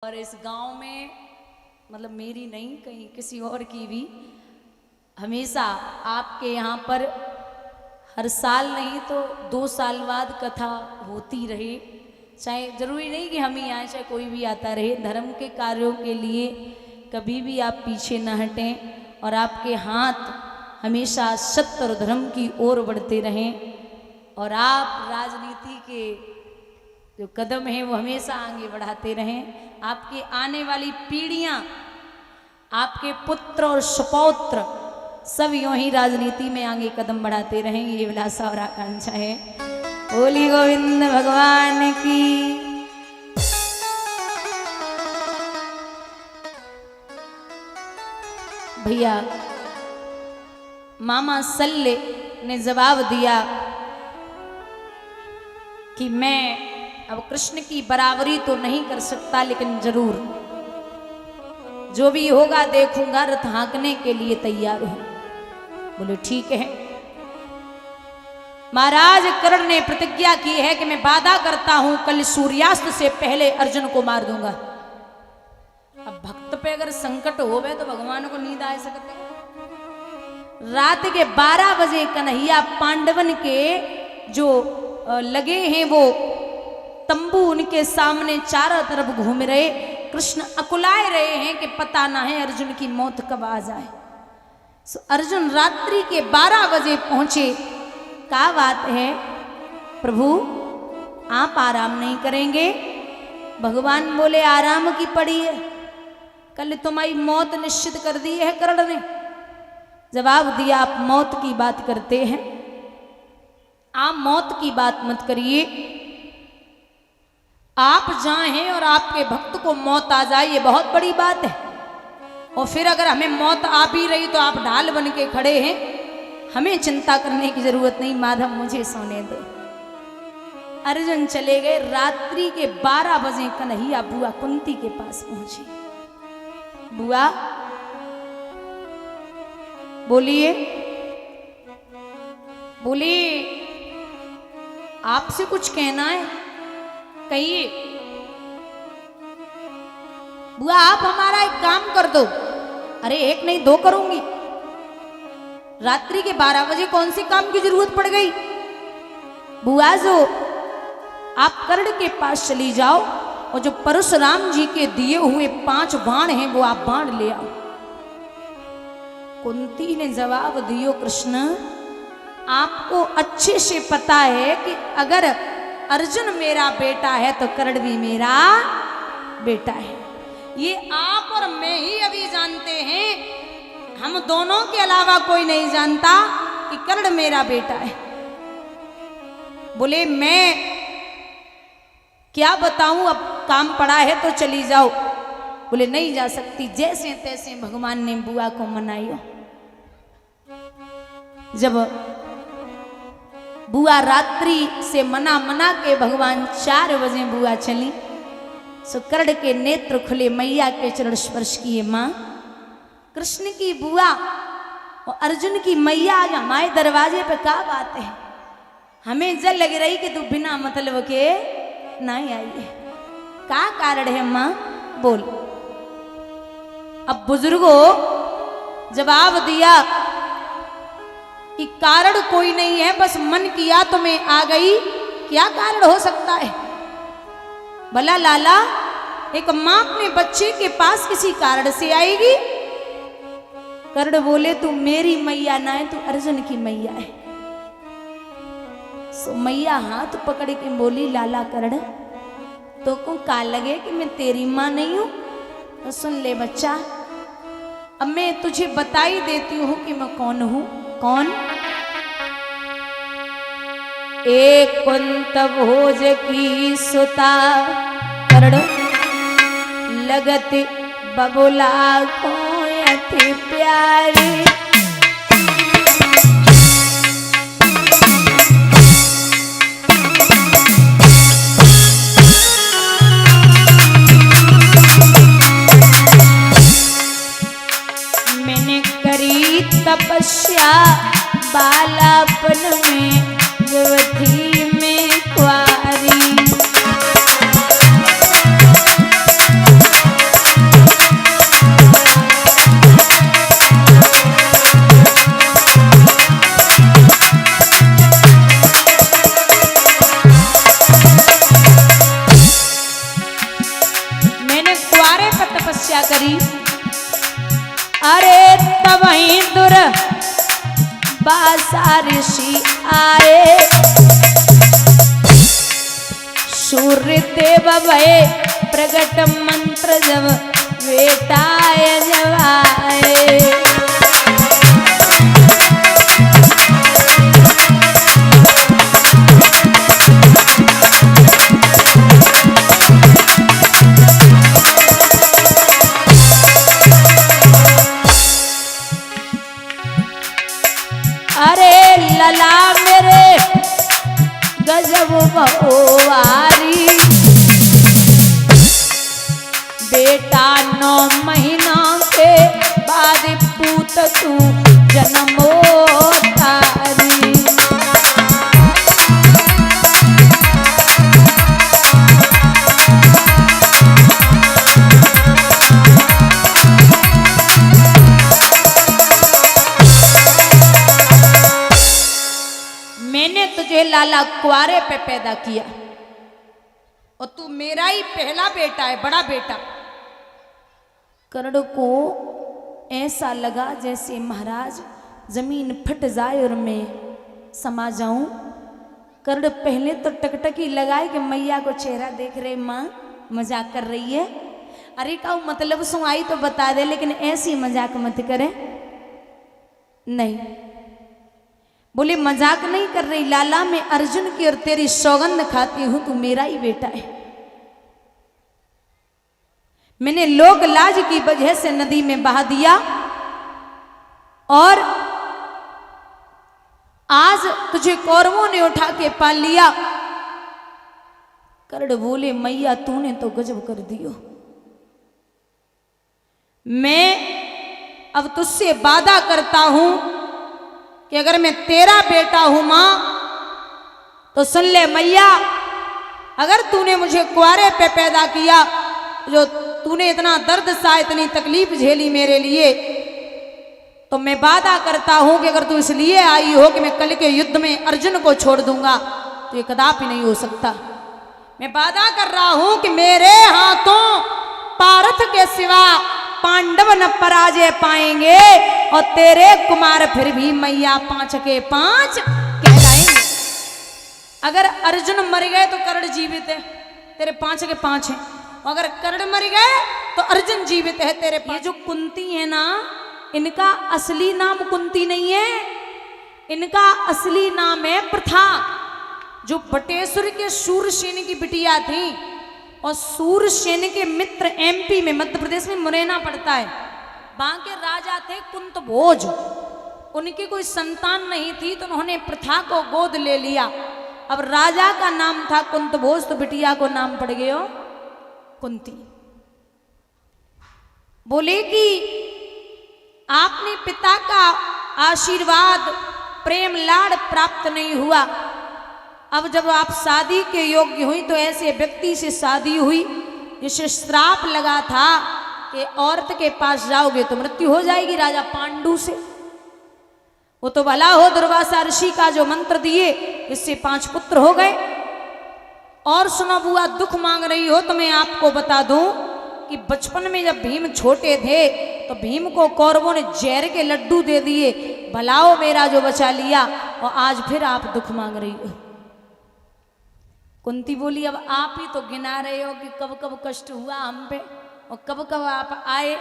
और इस गांव में मतलब मेरी नहीं कहीं किसी और की भी हमेशा आपके यहाँ पर हर साल नहीं तो 2 साल बाद कथा होती रहे। चाहे जरूरी नहीं कि हम ही आए, चाहे कोई भी आता रहे। धर्म के कार्यों के लिए कभी भी आप पीछे न हटें और आपके हाथ हमेशा सत्य और धर्म की ओर बढ़ते रहें और आप राजनीति के जो कदम हैं वो हमेशा आगे बढ़ाते रहें। आपके आने वाली पीढ़ियां, आपके पुत्र और सुपौत्र सब यूं ही राजनीति में आगे कदम बढ़ाते रहें, ये विलासा और आकांक्षा है। बोली गोविंद भगवान की। भैया मामा सल्ले ने जवाब दिया कि मैं अब कृष्ण की बराबरी तो नहीं कर सकता, लेकिन जरूर जो भी होगा देखूंगा, रथ हाँकने के लिए तैयार हूं। बोले ठीक है। महाराज कर्ण ने प्रतिज्ञा की है कि मैं वादा करता हूं कल सूर्यास्त से पहले अर्जुन को मार दूंगा। अब भक्त पे अगर संकट होवे तो भगवान को नींद आ सकते। रात के 12 बजे कन्हैया पांडवन के जो लगे हैं वो तंबू उनके सामने चारों तरफ घूम रहे। कृष्ण अकुलाए रहे हैं कि पता ना है अर्जुन की मौत कब आ जाए। अर्जुन रात्रि के 12 बजे पहुंचे। क्या बात है प्रभु, आप आराम नहीं करेंगे? भगवान बोले आराम की पड़ी है, कल तुम्हारी मौत निश्चित कर दी है कर्ण ने। जवाब दिया आप मौत की बात करते हैं, आप मौत की बात मत करिए। आप जहां हैं और आपके भक्त को मौत आ जाए ये बहुत बड़ी बात है। और फिर अगर हमें मौत आ भी रही तो आप ढाल बन के खड़े हैं, हमें चिंता करने की जरूरत नहीं। माधव मुझे सोने दो। अर्जुन चले गए। रात्रि के 12 बजे कन्हैया बुआ कुंती के पास पहुंची। बुआ बोलिए। बोली आपसे कुछ कहना है, कहिए। बुआ आप हमारा एक काम कर दो। अरे एक नहीं 2 करूंगी। रात्रि के 12 बजे कौन से काम की जरूरत पड़ गई? बुआ जो आप कर्ण के पास चली जाओ और जो परशुराम जी के दिए हुए 5 बाण हैं वो आप बाण ले आओ। कुंती ने जवाब दियो कृष्ण आपको अच्छे से पता है कि अगर अर्जुन मेरा बेटा है तो कर्ण भी मेरा बेटा है। ये आप और मैं ही अभी जानते हैं, हम दोनों के अलावा कोई नहीं जानता कि कर्ण मेरा बेटा है। बोले मैं क्या बताऊं, अब काम पड़ा है तो चली जाओ। बोले नहीं जा सकती। जैसे तैसे भगवान ने बुआ को मनाया। जब बुआ रात्रि से मना के भगवान 4 बजे बुआ चली, सो कर्ण के नेत्र खुले, मैया के चरण स्पर्श किए। मां कृष्ण की बुआ और अर्जुन की मैया आज हमारे दरवाजे पे क्या बात है? हमें जल लग रही कि तू बिना मतलब के नहीं आई है। क्या कारण है मां, बोल। अब बुजुर्गों जवाब दिया कि कारण कोई नहीं है, बस मन किया तो मैं आ गई। क्या कारण हो सकता है? भला लाला, एक मां अपने बच्चे के पास किसी कारण से आएगी? कर्ण बोले तू मेरी मैया ना है, तू अर्जुन की मैया है। सो मैया हाथ पकड़ के बोली लाला कर्ण तो को का लगे कि मैं तेरी मां नहीं हूं? तो सुन ले बच्चा, अब मैं तुझे बता ही देती हूं कि मैं कौन हूं। कौन? एक कुंत भोज की सुता कर्ण लगत बबुला को अति प्यारी। मैंने करी तपस्या बालापन में युवती में कुंवारी। तपस्या करी। अरे तब ही दुर बासा ऋषि आए, सूर्य देव भय प्रगट मंत्र जब बेटाए जब आए। अरे लला मेरे गजब बहुवारी, बेटा 9 महीना के बाद पूत तू जन्मो तारी। मैंने तुझे लाला कुआरे पे पैदा किया और तू मेरा ही पहला बेटा है, बड़ा बेटा। कर्ण को ऐसा लगा जैसे महाराज जमीन फट जाए और मैं समा जाऊं। कर्ण पहले तो टकटकी लगाए कि मैया को चेहरा देख रहे, माँ मजाक कर रही है। अरे का मतलब सुन आई तो बता दे, लेकिन ऐसी मजाक मत करे। नहीं, बोले मजाक नहीं कर रही लाला, मैं अर्जुन की और तेरी सौगंध खाती हूं, तू मेरा ही बेटा है। मैंने लोक लाज की वजह से नदी में बहा दिया और आज तुझे कौरवों ने उठा के पाल लिया। कर्ण बोले मैया तूने तो गजब कर दियो, मैं अब तुझसे वादा करता हूं कि अगर मैं तेरा बेटा हूं मां तो सुन ले मैया, अगर तूने मुझे कुआरे पे पैदा किया, जो तूने इतना दर्द सा इतनी तकलीफ झेली मेरे लिए, तो मैं वादा करता हूं कि अगर तू इसलिए आई हो कि मैं कल के युद्ध में अर्जुन को छोड़ दूंगा, तो ये कदापि नहीं हो सकता। मैं वादा कर रहा हूं कि मेरे हाथों पारथ के सिवा पांडव न पराजय पाएंगे और तेरे कुमार फिर भी मैया 5 के 5 कहलाएंगे। अगर अर्जुन मर गए तो कर्ण जीवित है, तेरे 5 के 5 हैं। अगर कर्ण मर गए तो अर्जुन जीवित है, तेरे 5। ये जो कुंती है ना, इनका असली नाम कुंती नहीं है, इनका असली नाम है प्रथा। जो बटेश्वर के सूरसेन की बिटिया थी और सूरसेन के मित्र एमपी में, मध्य प्रदेश में मुरैना पड़ता है, वहां के राजा थे कुंतभोज। उनकी कोई संतान नहीं थी तो उन्होंने प्रथा को गोद ले लिया। अब राजा का नाम था कुंतभोज तो बिटिया को नाम पड़ गया कुंती। बोले कि आपने पिता का आशीर्वाद प्रेम लाड़ प्राप्त नहीं हुआ, अब जब आप शादी के योग्य हुई तो ऐसे व्यक्ति से शादी हुई जिसे श्राप लगा था कि औरत के पास जाओगे तो मृत्यु हो जाएगी, राजा पांडु से। वो तो भला हो दुर्वासा ऋषि का जो मंत्र दिए, इससे 5 पुत्र हो गए। और सुनो बुआ, दुख मांग रही हो तो मैं आपको बता दूं कि बचपन में जब भीम छोटे थे तो भीम को कौरवों ने जहर के लड्डू दे दिए, भलाओ मेरा जो बचा लिया, और आज फिर आप दुख मांग रही हो। कुंती बोली अब आप ही तो गिना रहे हो कि कब कब कष्ट हुआ हम पे और कब कब आप आए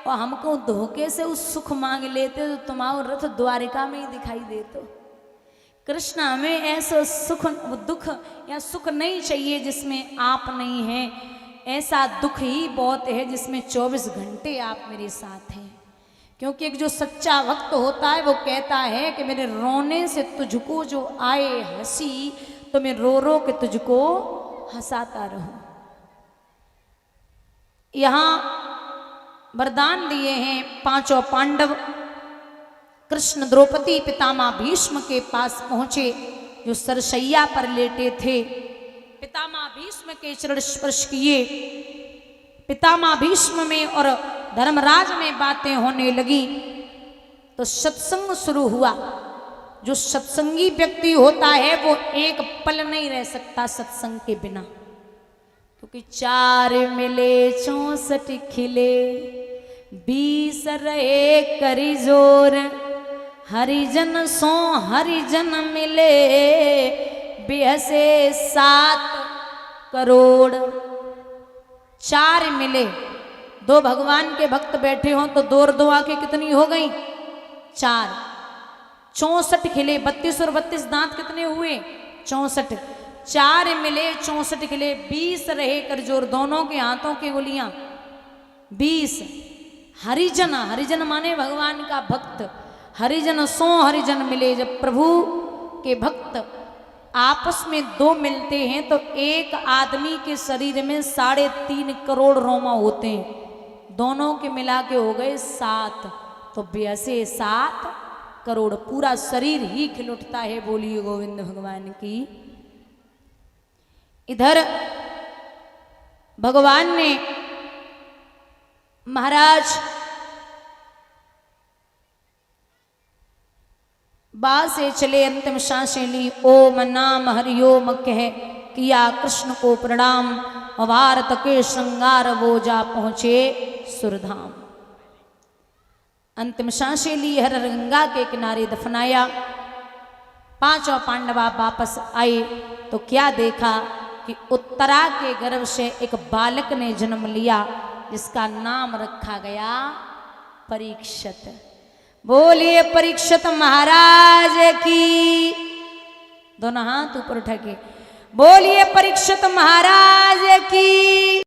और हमको धोखे से उस सुख मांग लेते तो तुम्हारा रथ द्वारिका में ही दिखाई देते। कृष्ण हमें ऐसा सुख दुख या सुख नहीं चाहिए जिसमें आप नहीं हैं, ऐसा दुख ही बहुत है जिसमें 24 घंटे आप मेरे साथ हैं। क्योंकि एक जो सच्चा भक्त होता है वो कहता है कि मेरे रोने से तुझको जो आए हंसी तो मैं रो रो के तुझको हंसाता रहूं। यहां वरदान दिए हैं 5 पांडव। कृष्ण द्रौपदी पितामह भीष्म के पास पहुंचे जो सरसैया पर लेटे थे। पितामह भीष्म के चरण स्पर्श किए। पितामह भीष्म में और धर्मराज में बातें होने लगी तो सत्संग शुरू हुआ। जो सत्संगी व्यक्ति होता है वो एक पल नहीं रह सकता सत्संग के बिना। तो क्योंकि 4 मिले 64 खिले, 20 रहे करी जोर, हरिजन सो हरिजन मिले, बेहसे 7 करोड़। 4 मिले, 2 भगवान के भक्त बैठे हों तो 2 और 2 आंखें कितनी हो गई? 4। 64 खिले, 32 और 32 दांत कितने हुए? 64। 4 मिले 64 खिले, 20 रहे कर जोर, दोनों के हाथों की उंगलियां 20। हरिजन, हरिजन माने भगवान का भक्त, हरिजन सो हरिजन मिले। जब प्रभु के भक्त आपस में 2 मिलते हैं तो एक आदमी के शरीर में 3.5 करोड़ रोमा होते हैं, दोनों के मिला के हो गए 7, तो 7 करोड़, पूरा शरीर ही खिल उठता है। बोलिए गोविंद भगवान की। इधर भगवान ने महाराज बाहर से चले, अंतिम सांसें ली, ओम नाम हरिओम कह किया कृष्ण को प्रणाम, भारत के श्रृंगार वो जा पहुंचे सुरधाम। अंतिम सांसें ली, हर गंगा के किनारे दफनाया। 5 पांडवा वापस आए तो क्या देखा कि उत्तरा के गर्भ से एक बालक ने जन्म लिया, जिसका नाम रखा गया परीक्षित। बोलिए परीक्षित महाराज की। दोनों हाथ ऊपर उठा के बोलिए परीक्षित महाराज की।